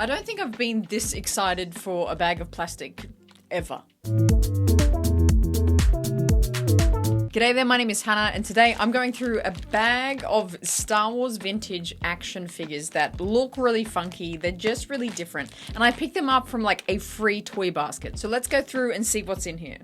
I don't think I've been this excited for a bag of plastic ever. G'day there, my name is Hannah, and today I'm going through a bag of Star Wars vintage action figures that look really funky. They're just really different. And I picked them up from like a free toy basket. So let's go through and see what's in here.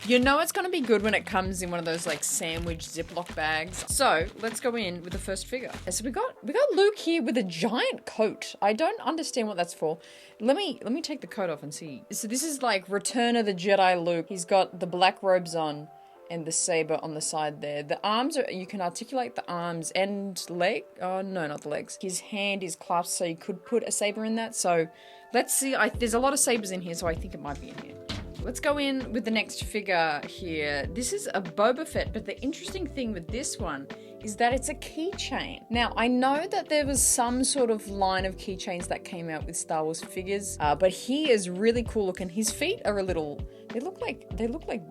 You know it's going to be good when it comes in one of those like sandwich Ziploc bags. So let's go in with the first figure. So we got Luke here with a giant coat. I don't understand what that's for. Let me take the coat off and see. So this is like Return of the Jedi Luke. He's got the black robes on and the saber on the side there. The arms are, you can articulate the arms and leg. Oh no, not the legs. His hand is clasped, so you could put a saber in that. So let's see. There's a lot of sabers in here, so I think it might be in here. Let's go in with the next figure here. This is a Boba Fett, but the interesting thing with this one is that it's a keychain. Now, I know that there was some sort of line of keychains that came out with Star Wars figures, but he is really cool looking. His feet are a little, they look like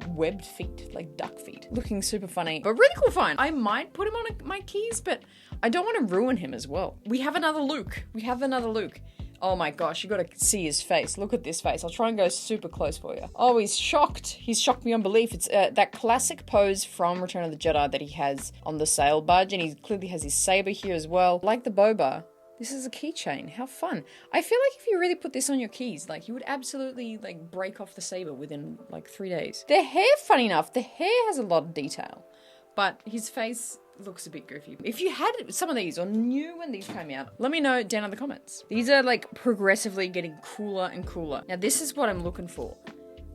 webbed feet, like duck feet. Looking super funny, but really cool find. I might put him on my keys, but I don't want to ruin him as well. We have another Luke. Oh my gosh, you gotta see his face. Look at this face. I'll try and go super close for you. Oh, he's shocked. He's shocked beyond belief. It's that classic pose from Return of the Jedi that he has on the sail barge, and he clearly has his saber here as well. Like the Boba, this is a keychain. How fun. I feel like if you really put this on your keys, like you would absolutely like break off the saber within like 3 days. The hair, funny enough, the hair has a lot of detail, but his face looks a bit goofy. If you had some of these or knew when these came out, let me know down in the comments. These are like progressively getting cooler and cooler. Now this is what I'm looking for.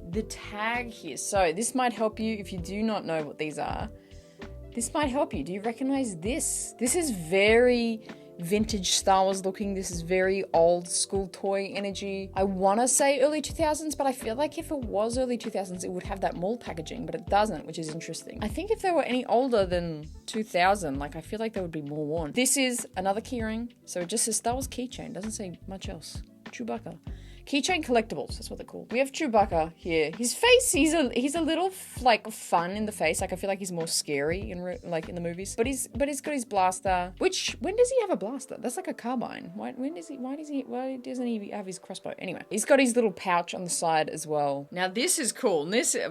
The tag here. So this might help you if you do not know what these are. This might help you. Do you recognize this? This is very vintage Star Wars looking. This is very old school toy energy. I want to say early 2000s, but I feel like if it was early 2000s, it would have that mold packaging, but it doesn't, which is interesting. I think if they were any older than 2000, like I feel like they would be more worn. This is another keyring. So it just says Star Wars keychain. Doesn't say much else. Chewbacca. Keychain collectibles, that's what they're called. We have Chewbacca here. His face, he's a little like fun in the face. Like I feel like he's more scary in the movies. But he's got his blaster. Which, when does he have a blaster? That's like a carbine. Why doesn't he have his crossbow? Anyway, he's got his little pouch on the side as well. Now this is cool. This is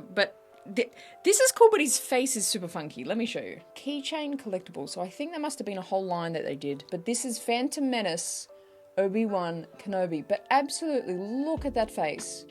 cool, but his face is super funky. Let me show you. Keychain collectibles. So I think there must have been a whole line that they did. But this is Phantom Menace, Obi-Wan Kenobi, but absolutely look at that face.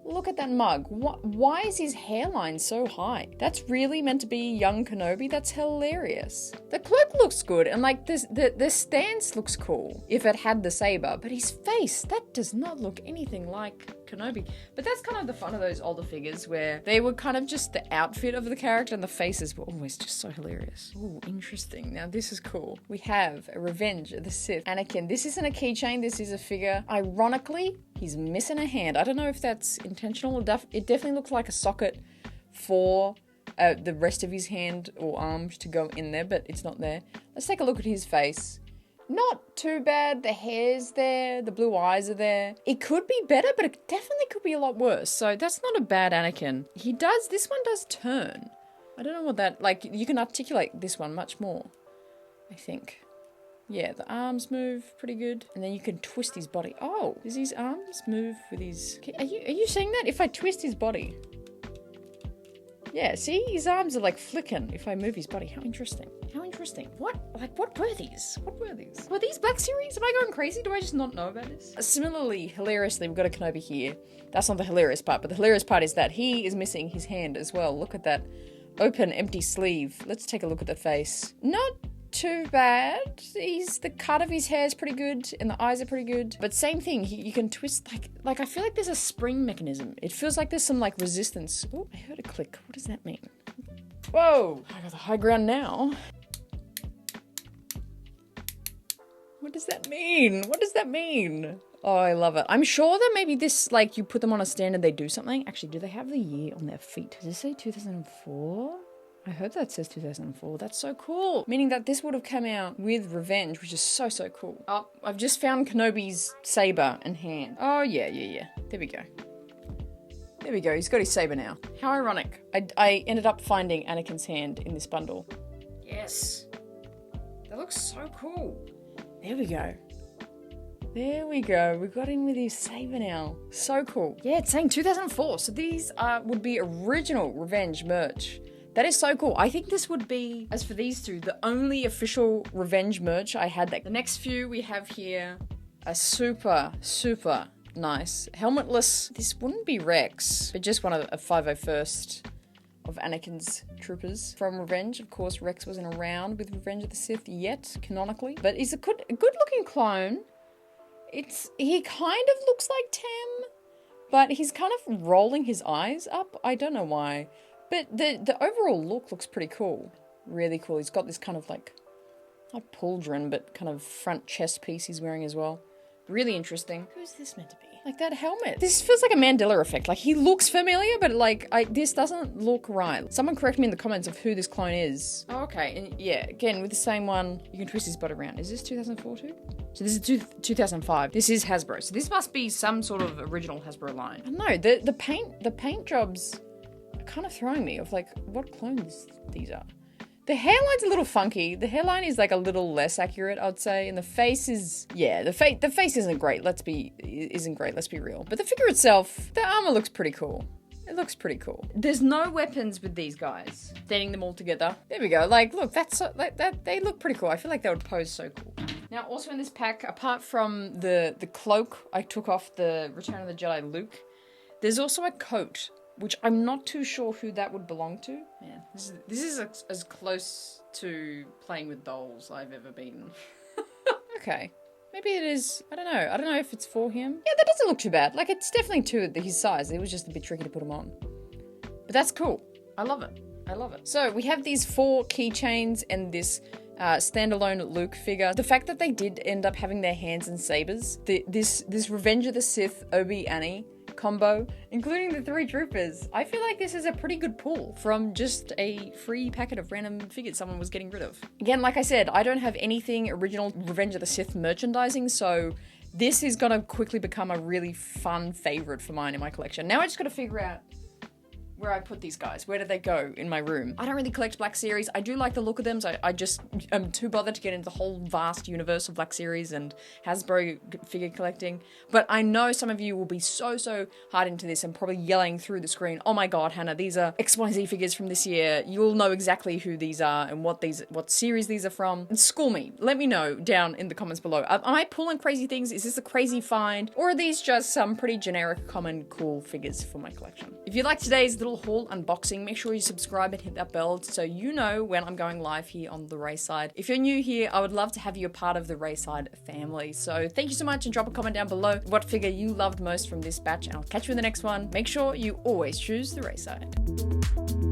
Look at that mug. Why is his hairline so high? That's really meant to be young Kenobi? That's hilarious. The cloak looks good, and like the stance looks cool if it had the saber, but his face, that does not look anything like Kenobi. But that's kind of the fun of those older figures where they were kind of just the outfit of the character and the faces were always just so hilarious. Oh, interesting. Now this is cool. We have a Revenge of the Sith Anakin. This isn't a keychain, this is a figure. Ironically, he's missing a hand. I don't know if that's intentional. It definitely looks like a socket for the rest of his hand or arm to go in there, but it's not there. Let's take a look at his face. Not too bad. The hair's there. The blue eyes are there. It could be better, but it definitely could be a lot worse. So that's not a bad Anakin. This one does turn. I don't know what that, like, you can articulate this one much more, I think. Yeah, the arms move pretty good. And then you can twist his body. Oh, does his arms move with his... Are you seeing that? If I twist his body. Yeah, see? His arms are like flicking if I move his body. How interesting. How interesting. What were these? Were these Black Series? Am I going crazy? Do I just not know about this? Similarly, hilariously, we've got a Kenobi here. That's not the hilarious part, but the hilarious part is that he is missing his hand as well. Look at that open, empty sleeve. Let's take a look at the face. Not too bad. The cut of his hair is pretty good and the eyes are pretty good, but same thing, you can twist like I feel like there's a spring mechanism. It feels like there's some like resistance. Oh, I heard a click. What does that mean? Whoa, I got the high ground now. What does that mean? Oh, I love it. I'm sure that maybe this, like, you put them on a stand and they do something. Actually, do they have the year on their feet? Does this say 2004? I hope that says 2004. That's so cool. Meaning that this would have come out with Revenge, which is so, so cool. Oh, I've just found Kenobi's saber and hand. Oh, yeah. There we go. He's got his saber now. How ironic. I ended up finding Anakin's hand in this bundle. Yes. That looks so cool. There we go. There we go. We got him with his saber now. So cool. Yeah, it's saying 2004. So these would be original Revenge merch. That is so cool. I think this would be, as for these two, the only official Revenge merch I had. The next few we have here are super, super nice. Helmetless. This wouldn't be Rex, but just one of a 501st of Anakin's troopers from Revenge. Of course, Rex wasn't around with Revenge of the Sith yet, canonically, but he's a good looking clone. He kind of looks like Tem, but he's kind of rolling his eyes up. I don't know why. But the overall look looks pretty cool. Really cool. He's got this kind of like, not pauldron, but kind of front chest piece he's wearing as well. Really interesting. Who's this meant to be? Like that helmet. This feels like a Mandela effect. Like he looks familiar, but like this doesn't look right. Someone correct me in the comments of who this clone is. Oh, okay. And yeah, again, with the same one, you can twist his butt around. Is this 2004 too? So this is 2005. This is Hasbro. So this must be some sort of original Hasbro line. I don't know. The paint jobs are kind of throwing me of like what clones these are. The hairline's a little funky. The hairline is like a little less accurate, I'd say, and the face is, yeah, the face isn't great. Let's be real. But the figure itself, the armor looks pretty cool. It looks pretty cool. There's no weapons with these guys. Standing them all together. There we go. Like, look, they look pretty cool. I feel like they would pose so cool. Now, also in this pack, apart from the cloak I took off the Return of the Jedi Luke, there's also a coat, which I'm not too sure who that would belong to. Man, this is as close to playing with dolls I've ever been. Okay. Maybe it is, I don't know if it's for him. Yeah, that doesn't look too bad. Like, it's definitely to his size. It was just a bit tricky to put him on. But that's cool. I love it. So, we have these 4 keychains and this standalone Luke figure. The fact that they did end up having their hands and sabers, this Revenge of the Sith Obi-Annie combo, including the 3 troopers. I feel like this is a pretty good pull from just a free packet of random figures someone was getting rid of. Again, like I said, I don't have anything original Revenge of the Sith merchandising, so this is gonna quickly become a really fun favorite for mine in my collection. Now I just gotta figure out where I put these guys. Where do they go in my room? I don't really collect Black Series. I do like the look of them, so I just am too bothered to get into the whole vast universe of Black Series and Hasbro figure collecting. But I know some of you will be so hard into this and probably yelling through the screen, oh my god, Hannah, these are XYZ figures from this year. You'll know exactly who these are and what series these are from. And school me. Let me know down in the comments below. Am I pulling crazy things? Is this a crazy find? Or are these just some pretty generic, common, cool figures for my collection? If you like today's little haul unboxing, make sure you subscribe and hit that bell so you know when I'm going live here on the Rayside. If you're new here, I would love to have you a part of the Rayside family. So thank you so much, and drop a comment down below what figure you loved most from this batch, and I'll catch you in the next one. Make sure you always choose the Rayside.